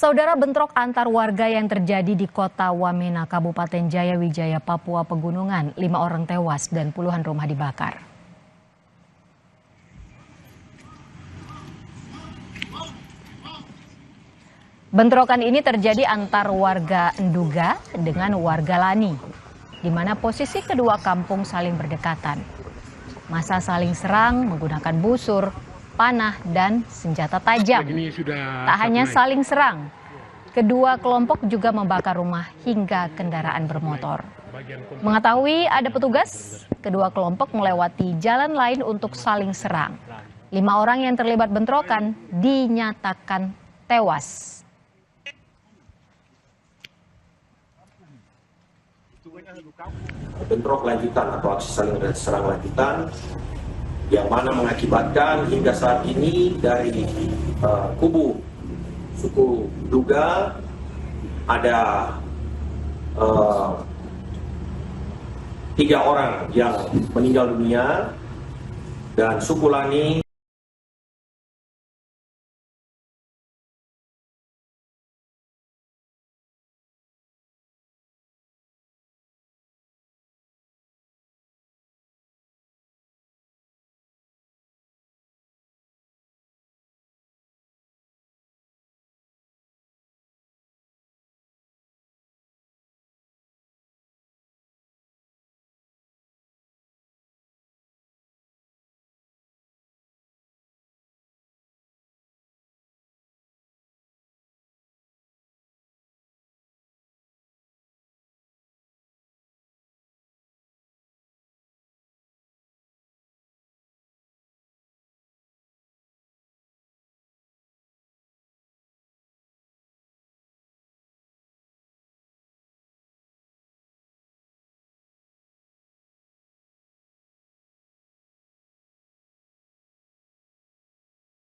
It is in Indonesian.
Saudara, bentrok antar warga yang terjadi di kota Wamena, Kabupaten Jayawijaya, Papua Pegunungan. 5 orang tewas dan puluhan rumah dibakar. Bentrokan ini terjadi antar warga Nduga dengan warga Lani, di mana posisi kedua kampung saling berdekatan. Massa saling serang menggunakan busur, panah, dan senjata tajam. Tak hanya saling serang, kedua kelompok juga membakar rumah hingga kendaraan bermotor. Mengetahui ada petugas, kedua kelompok melewati jalan lain untuk saling serang. 5 orang yang terlibat bentrokan dinyatakan tewas. Bentrok lanjutan atau aksi saling serang lanjutan yang mana mengakibatkan hingga saat ini dari kubu suku Duga ada 3 orang yang meninggal dunia dan suku Lani